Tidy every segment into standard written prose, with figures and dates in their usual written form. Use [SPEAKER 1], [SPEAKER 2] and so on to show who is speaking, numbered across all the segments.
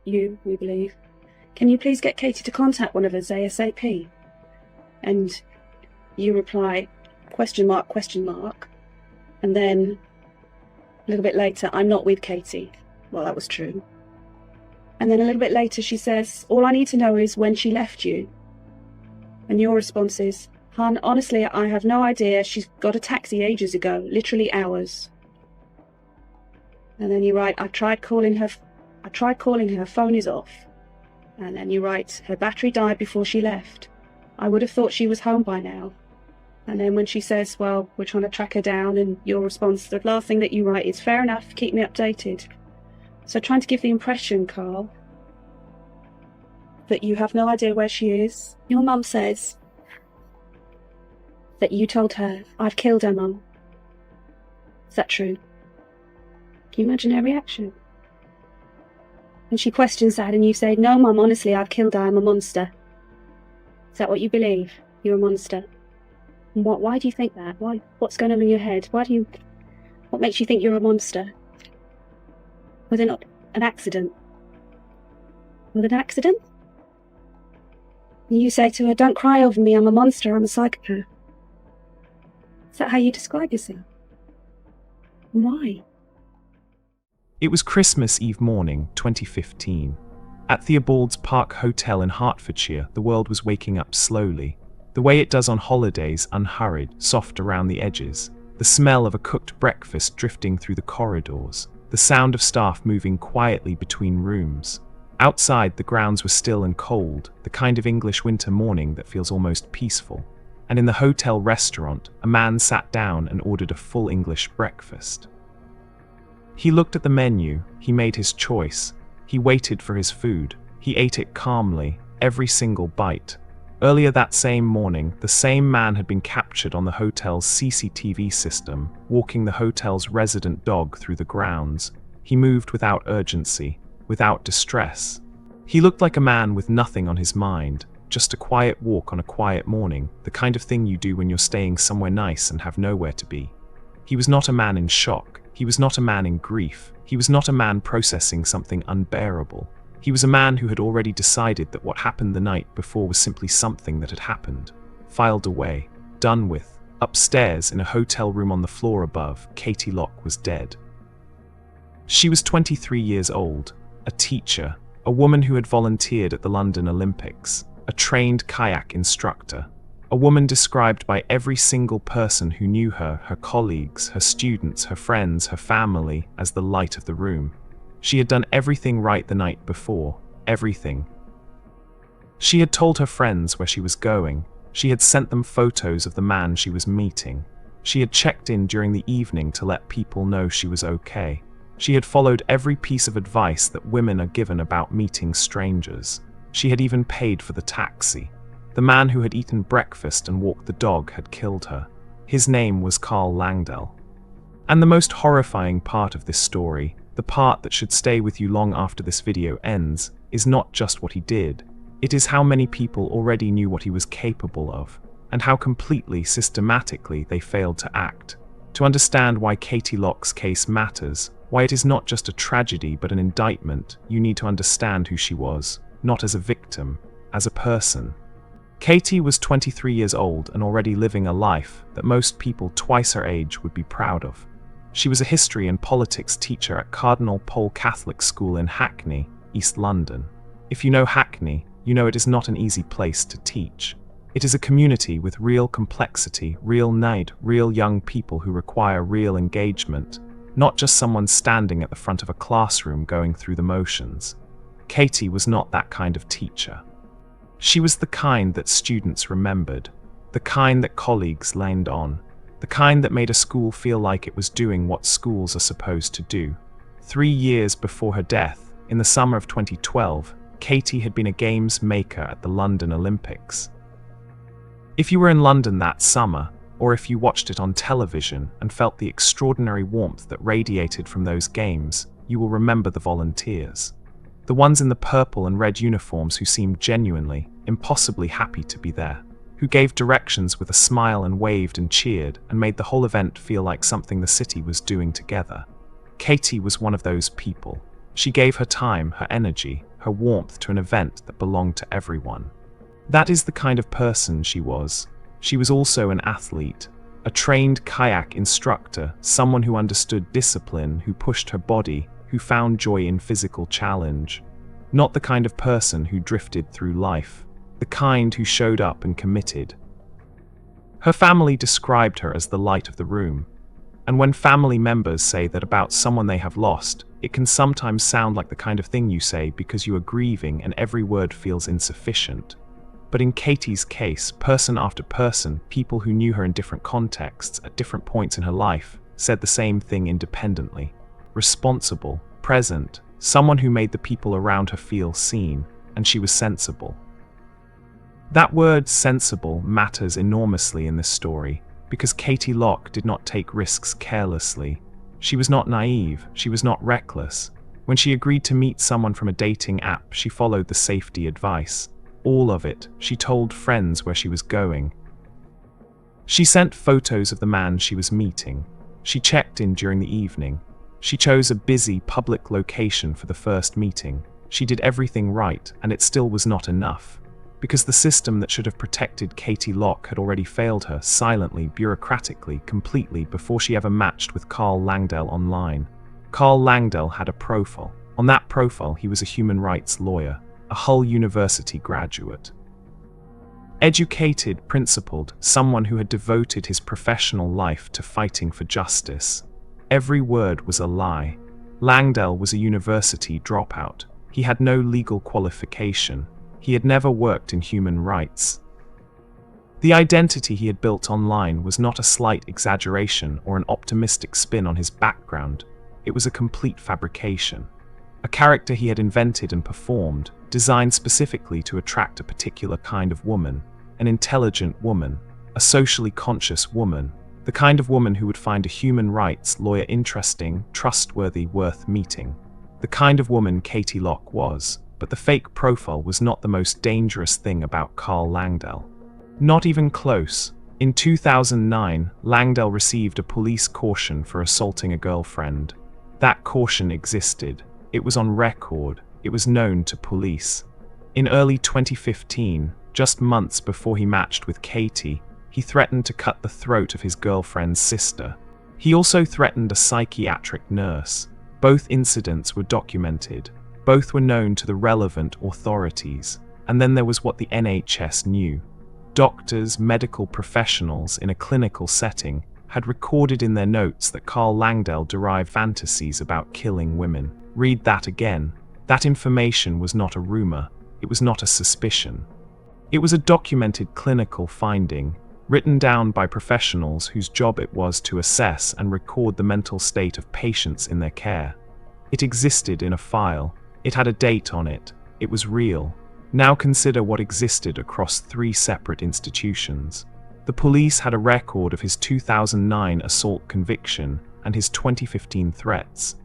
[SPEAKER 1] we believe. Can you please get Katie to contact one of us ASAP? And you reply, question mark, question mark. And then a little bit later, I'm not with Katie. Well, that was true. And then a little bit later, she says, all I need to know is when she left you. And your response is, Hun, honestly, I have no idea. She's got a taxi ages ago, literally hours. And then you write, I tried calling her, phone is off. And then you write, her battery died before she left. I would have thought she was home by now. And then when she says, well, we're trying to track her down, and your response, the last thing that you write is, fair enough, keep me updated. So trying to give the impression, Carl, that you have no idea where she is. Your mum says that you told her, I've killed her, Mum. Is that true? Can you imagine her reaction? And she questions that, and you say, no, Mum, honestly, I've killed her, I'm a monster. Is that what you believe? You're a monster? And why do you think that? What's going on in your head? What makes you think you're a monster? Was it not an accident? Was it an accident? And you say to her, don't cry over me, I'm a monster, I'm a psychopath. Is that how you describe yourself? And why?
[SPEAKER 2] It was Christmas Eve morning, 2015. At Theobald's Park Hotel in Hertfordshire, the world was waking up slowly. The way it does on holidays, unhurried, soft around the edges. The smell of a cooked breakfast drifting through the corridors. The sound of staff moving quietly between rooms. Outside, the grounds were still and cold, the kind of English winter morning that feels almost peaceful. And in the hotel restaurant, a man sat down and ordered a full English breakfast. He looked at the menu, he made his choice. He waited for his food. He ate it calmly, every single bite. Earlier that same morning, the same man had been captured on the hotel's CCTV system, walking the hotel's resident dog through the grounds. He moved without urgency, without distress. He looked like a man with nothing on his mind, just a quiet walk on a quiet morning, the kind of thing you do when you're staying somewhere nice and have nowhere to be. He was not a man in shock. He was not a man in grief. He was not a man processing something unbearable. He was a man who had already decided that what happened the night before was simply something that had happened. Filed away, done with. Upstairs, in a hotel room on the floor above, Katy Lock was dead. She was 23 years old, a teacher, a woman who had volunteered at the London Olympics, a trained kayak instructor, a woman described by every single person who knew her, her colleagues, her students, her friends, her family, as the light of the room. She had done everything right the night before, everything. She had told her friends where she was going. She had sent them photos of the man she was meeting. She had checked in during the evening to let people know she was okay. She had followed every piece of advice that women are given about meeting strangers. She had even paid for the taxi. The man who had eaten breakfast and walked the dog had killed her. His name was Carl Langdell. And the most horrifying part of this story, the part that should stay with you long after this video ends, is not just what he did. It is how many people already knew what he was capable of, and how completely, systematically they failed to act. To understand why Katy Lock's case matters, why it is not just a tragedy but an indictment, you need to understand who she was, not as a victim, as a person. Katy was 23 years old and already living a life that most people twice her age would be proud of. She was a history and politics teacher at Cardinal Pole Catholic School in Hackney, East London. If you know Hackney, you know it is not an easy place to teach. It is a community with real complexity, real need, real young people who require real engagement, not just someone standing at the front of a classroom going through the motions. Katy was not that kind of teacher. She was the kind that students remembered, the kind that colleagues leaned on, the kind that made a school feel like it was doing what schools are supposed to do. 3 years before her death, in the summer of 2012, Katy had been a games maker at the London Olympics. If you were in London that summer, or if you watched it on television and felt the extraordinary warmth that radiated from those games, you will remember the volunteers. The ones in the purple and red uniforms who seemed genuinely, impossibly happy to be there, who gave directions with a smile and waved and cheered and made the whole event feel like something the city was doing together. Katy was one of those people. She gave her time, her energy, her warmth to an event that belonged to everyone. That is the kind of person she was. She was also an athlete, a trained kayak instructor, someone who understood discipline, who pushed her body, who found joy in physical challenge. Not the kind of person who drifted through life, the kind who showed up and committed. Her family described her as the light of the room. And when family members say that about someone they have lost, it can sometimes sound like the kind of thing you say because you are grieving and every word feels insufficient. But in Katie's case, person after person, people who knew her in different contexts, at different points in her life, said the same thing independently. Responsible, present, someone who made the people around her feel seen, and she was sensible. That word sensible matters enormously in this story, because Katy Lock did not take risks carelessly. She was not naive, she was not reckless. When she agreed to meet someone from a dating app, she followed the safety advice. All of it. She told friends where she was going. She sent photos of the man she was meeting. She checked in during the evening. She chose a busy public location for the first meeting. She did everything right, and it still was not enough. Because the system that should have protected Katy Lock had already failed her, silently, bureaucratically, completely, before she ever matched with Karl Langdell online. Karl Langdell had a profile. On that profile, he was a human rights lawyer, a Hull University graduate. Educated, principled, someone who had devoted his professional life to fighting for justice. Every word was a lie. Langdell was a university dropout. He had no legal qualification. He had never worked in human rights. The identity he had built online was not a slight exaggeration or an optimistic spin on his background. It was a complete fabrication. A character he had invented and performed, designed specifically to attract a particular kind of woman, an intelligent woman, a socially conscious woman, the kind of woman who would find a human rights lawyer interesting, trustworthy, worth meeting. The kind of woman Katy Lock was. But the fake profile was not the most dangerous thing about Karl Langdell. Not even close. In 2009, Langdell received a police caution for assaulting a girlfriend. That caution existed. It was on record. It was known to police. In early 2015, just months before he matched with Katy, he threatened to cut the throat of his girlfriend's sister. He also threatened a psychiatric nurse. Both incidents were documented. Both were known to the relevant authorities. And then there was what the NHS knew. Doctors, medical professionals in a clinical setting had recorded in their notes that Karl Langdell derived fantasies about killing women. Read that again. That information was not a rumor. It was not a suspicion. It was a documented clinical finding, written down by professionals whose job it was to assess and record the mental state of patients in their care. It existed in a file. It had a date on it. It was real. Now consider what existed across 3 separate institutions. The police had a record of his 2009 assault conviction and his 2015 threats.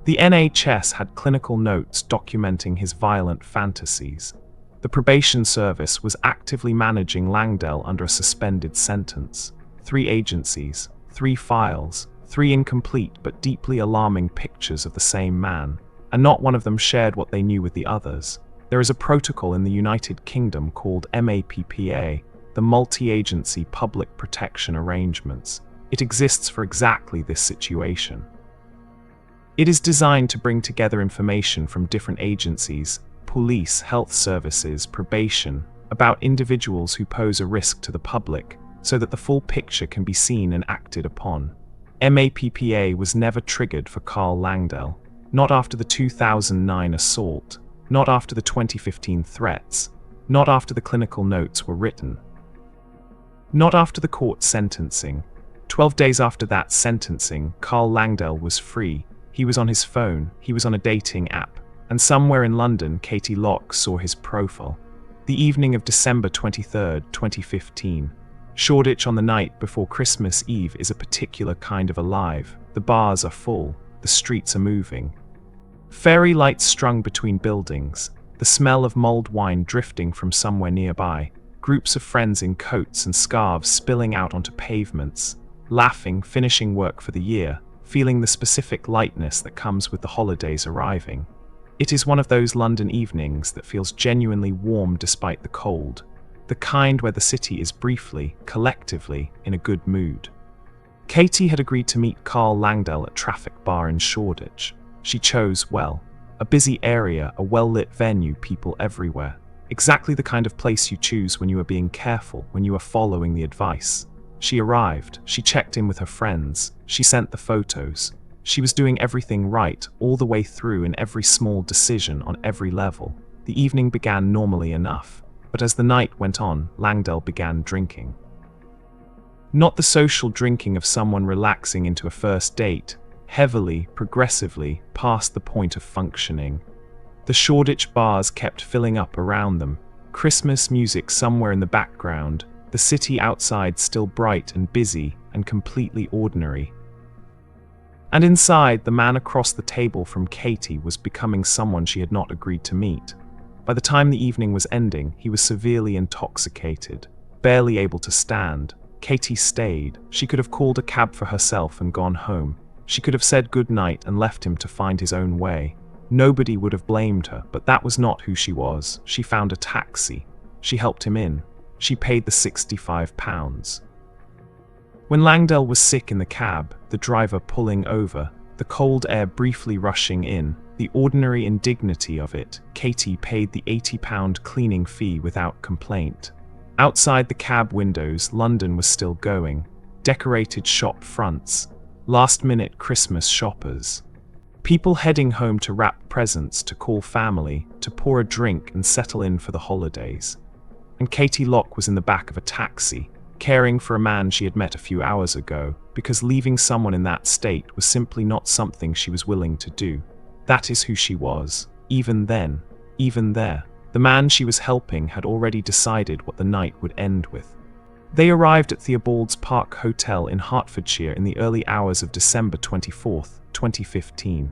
[SPEAKER 2] The NHS had clinical notes documenting his violent fantasies. The probation service was actively managing Langdell under a suspended sentence. 3 agencies, 3 files, 3 incomplete but deeply alarming pictures of the same man. And not one of them shared what they knew with the others. There is a protocol in the United Kingdom called MAPPA, the Multi-Agency Public Protection Arrangements. It exists for exactly this situation. It is designed to bring together information from different agencies, police, health services, probation, about individuals who pose a risk to the public, so that the full picture can be seen and acted upon. MAPPA was never triggered for Karl Langdell. Not after the 2009 assault, not after the 2015 threats, not after the clinical notes were written. Not after the court sentencing. 12 days after that sentencing, Karl Langdell was free. He was on his phone, he was on a dating app, and somewhere in London, Katy Lock saw his profile. The evening of December 23, 2015. Shoreditch on the night before Christmas Eve is a particular kind of alive. The bars are full, the streets are moving. Fairy lights strung between buildings, the smell of mulled wine drifting from somewhere nearby, groups of friends in coats and scarves spilling out onto pavements, laughing, finishing work for the year, feeling the specific lightness that comes with the holidays arriving. It is one of those London evenings that feels genuinely warm despite the cold, the kind where the city is briefly, collectively, in a good mood. Katie had agreed to meet Carl Langdell at Traffic Bar in Shoreditch. She chose well. A busy area, a well-lit venue, people everywhere. Exactly the kind of place you choose when you are being careful, when you are following the advice. She arrived, she checked in with her friends, she sent the photos. She was doing everything right, all the way through in every small decision on every level. The evening began normally enough, but as the night went on, Langdell began drinking. Not the social drinking of someone relaxing into a first date, heavily, progressively, past the point of functioning. The Shoreditch bars kept filling up around them, Christmas music somewhere in the background, the city outside still bright and busy and completely ordinary. And inside, the man across the table from Katie was becoming someone she had not agreed to meet. By the time the evening was ending, he was severely intoxicated, barely able to stand. Katie stayed. She could have called a cab for herself and gone home. She could have said good night and left him to find his own way. Nobody would have blamed her, but that was not who she was. She found a taxi. She helped him in. She paid the £65. When Langdell was sick in the cab, the driver pulling over, the cold air briefly rushing in, the ordinary indignity of it, Katie paid the £80 cleaning fee without complaint. Outside the cab windows, London was still going. Decorated shop fronts. Last-minute Christmas shoppers. People heading home to wrap presents, to call family, to pour a drink and settle in for the holidays. And Katy Lock was in the back of a taxi, caring for a man she had met a few hours ago, because leaving someone in that state was simply not something she was willing to do. That is who she was. Even then, even there, the man she was helping had already decided what the night would end with. They arrived at Theobald's Park Hotel in Hertfordshire in the early hours of December 24th, 2015.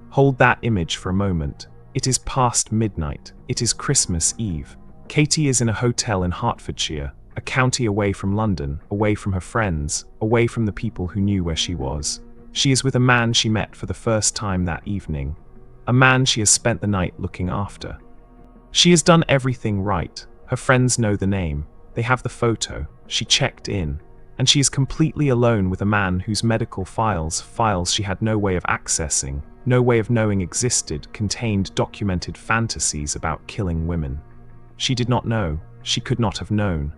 [SPEAKER 2] Hold that image for a moment. It is past midnight. It is Christmas Eve. Katie is in a hotel in Hertfordshire, a county away from London, away from her friends, away from the people who knew where she was. She is with a man she met for the first time that evening. A man she has spent the night looking after. She has done everything right. Her friends know the name. They have the photo. She checked in. And she is completely alone with a man whose medical files she had no way of accessing, no way of knowing existed, contained documented fantasies about killing women. She did not know. She could not have known.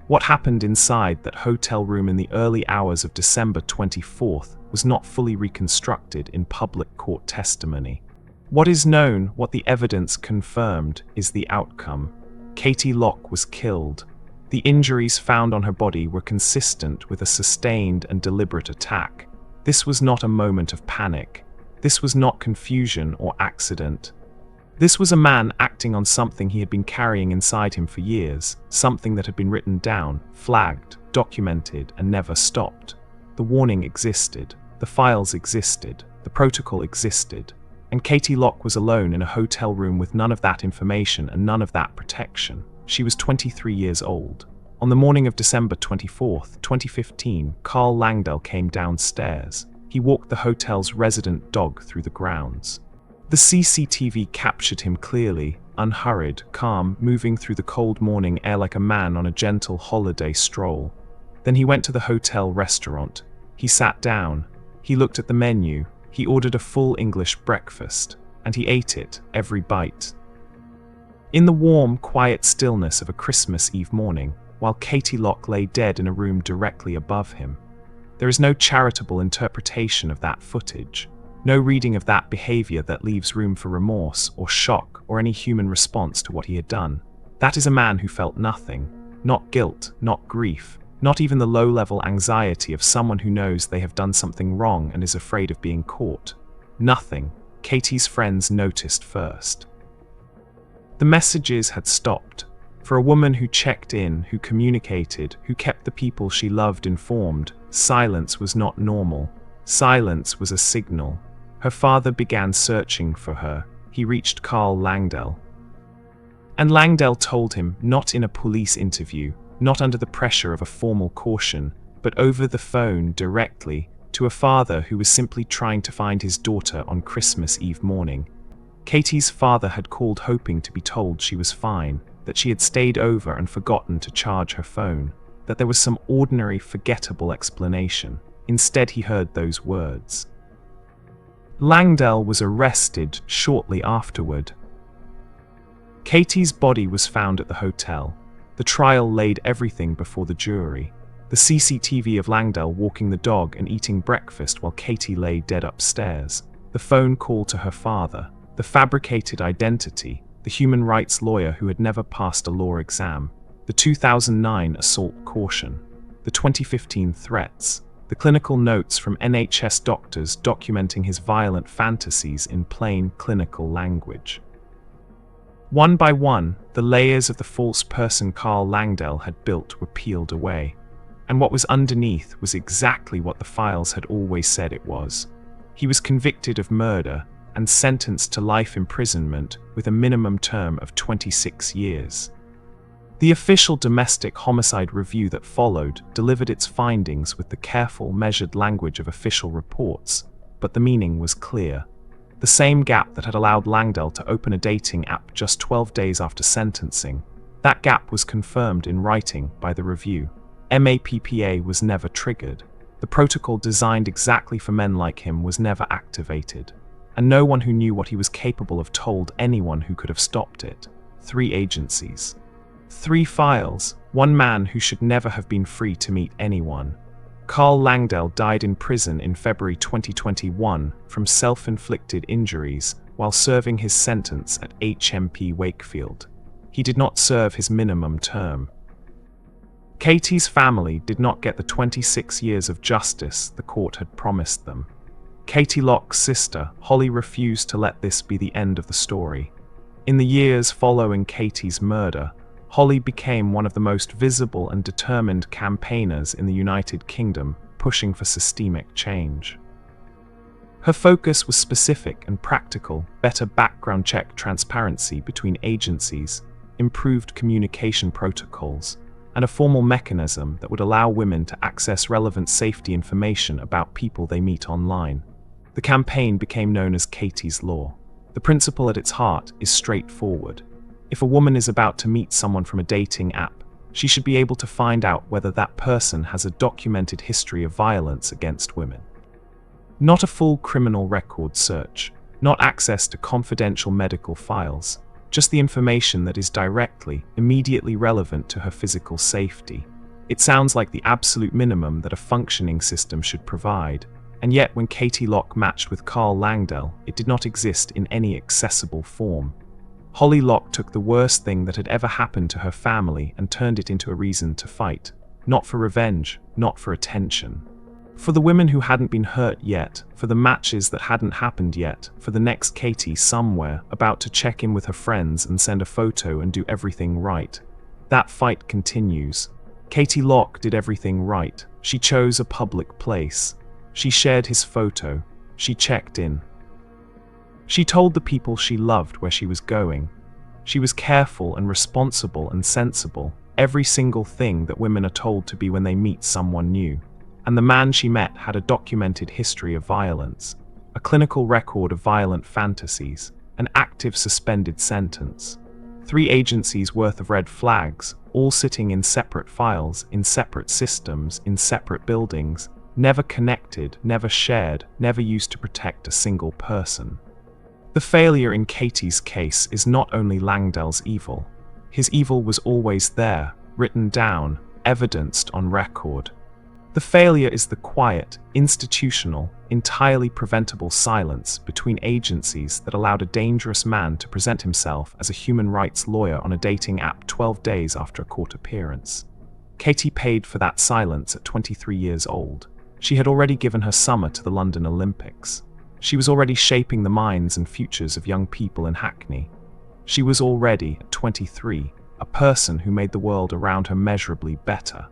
[SPEAKER 2] What happened inside that hotel room in the early hours of December 24th was not fully reconstructed in public court testimony. What is known, what the evidence confirmed, is the outcome. Katy Lock was killed. The injuries found on her body were consistent with a sustained and deliberate attack. This was not a moment of panic. This was not confusion or accident. This was a man acting on something he had been carrying inside him for years, something that had been written down, flagged, documented, and never stopped. The warning existed, the files existed, the protocol existed, and Katy Lock was alone in a hotel room with none of that information and none of that protection. She was 23 years old. On the morning of December 24th, 2015, Carl Langdell came downstairs. He walked the hotel's resident dog through the grounds. The CCTV captured him clearly, unhurried, calm, moving through the cold morning air like a man on a gentle holiday stroll. Then he went to the hotel restaurant. He sat down. He looked at the menu. He ordered a full English breakfast, and he ate it, every bite. In the warm, quiet stillness of a Christmas Eve morning, while Katy Lock lay dead in a room directly above him. There is no charitable interpretation of that footage, no reading of that behavior that leaves room for remorse or shock or any human response to what he had done. That is a man who felt nothing, not guilt, not grief, not even the low-level anxiety of someone who knows they have done something wrong and is afraid of being caught. Nothing. Katie's friends noticed first. The messages had stopped. For a woman who checked in, who communicated, who kept the people she loved informed, silence was not normal. Silence was a signal. Her father began searching for her. He reached Carl Langdell. And Langdell told him, not in a police interview, not under the pressure of a formal caution, but over the phone directly, to a father who was simply trying to find his daughter on Christmas Eve morning. Katie's father had called hoping to be told she was fine, that she had stayed over and forgotten to charge her phone, that there was some ordinary, forgettable explanation. Instead, he heard those words. Langdell was arrested shortly afterward. Katie's body was found at the hotel. The trial laid everything before the jury. The CCTV of Langdell walking the dog and eating breakfast while Katie lay dead upstairs. The phone call to her father. The fabricated identity. The human rights lawyer who had never passed a law exam. The 2009 assault caution. The 2015 threats. The clinical notes from NHS doctors documenting his violent fantasies in plain clinical language. One by one, the layers of the false person Karl Langdell had built were peeled away. And what was underneath was exactly what the files had always said it was. He was convicted of murder and sentenced to life imprisonment with a minimum term of 26 years. The official domestic homicide review that followed delivered its findings with the careful, measured language of official reports, but the meaning was clear. The same gap that had allowed Langdell to open a dating app just 12 days after sentencing, that gap was confirmed in writing by the review. MAPPA was never triggered. The protocol designed exactly for men like him was never activated. And no one who knew what he was capable of told anyone who could have stopped it. 3 agencies. 3 files, 1 man who should never have been free to meet anyone. Karl Langdell died in prison in February 2021 from self-inflicted injuries while serving his sentence at HMP Wakefield. He did not serve his minimum term. Katie's family did not get the 26 years of justice the court had promised them. Katy Lock's sister, Holly, refused to let this be the end of the story. In the years following Katie's murder, Holly became one of the most visible and determined campaigners in the United Kingdom, pushing for systemic change. Her focus was specific and practical: better background check transparency between agencies, improved communication protocols, and a formal mechanism that would allow women to access relevant safety information about people they meet online. The campaign became known as Katie's Law. The principle at its heart is straightforward. If a woman is about to meet someone from a dating app, she should be able to find out whether that person has a documented history of violence against women. Not a full criminal record search, not access to confidential medical files, just the information that is directly, immediately relevant to her physical safety. It sounds like the absolute minimum that a functioning system should provide, and yet when Katy Lock matched with Karl Langdell, it did not exist in any accessible form. Holly Lock took the worst thing that had ever happened to her family and turned it into a reason to fight. Not for revenge, not for attention. For the women who hadn't been hurt yet, for the matches that hadn't happened yet, for the next Katie somewhere, about to check in with her friends and send a photo and do everything right. That fight continues. Katy Lock did everything right. She chose a public place. She shared his photo. She checked in. She told the people she loved where she was going. She was careful and responsible and sensible, every single thing that women are told to be when they meet someone new. And the man she met had a documented history of violence, a clinical record of violent fantasies, an active suspended sentence. 3 agencies worth of red flags, all sitting in separate files, in separate systems, in separate buildings, never connected, never shared, never used to protect a single person. The failure in Katie's case is not only Langdell's evil. His evil was always there, written down, evidenced on record. The failure is the quiet, institutional, entirely preventable silence between agencies that allowed a dangerous man to present himself as a human rights lawyer on a dating app 12 days after a court appearance. Katie paid for that silence at 23 years old. She had already given her summer to the London Olympics. She was already shaping the minds and futures of young people in Hackney. She was already, at 23, a person who made the world around her measurably better.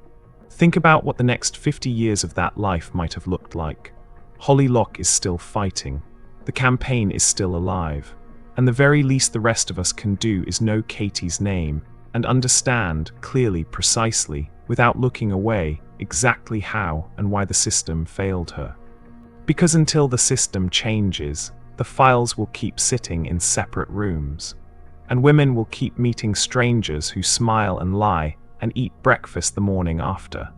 [SPEAKER 2] Think about what the next 50 years of that life might have looked like. Holly Lock is still fighting. The campaign is still alive. And the very least the rest of us can do is know Katie's name and understand clearly, precisely, without looking away, exactly how and why the system failed her. Because until the system changes, the files will keep sitting in separate rooms, and women will keep meeting strangers who smile and lie and eat breakfast the morning after.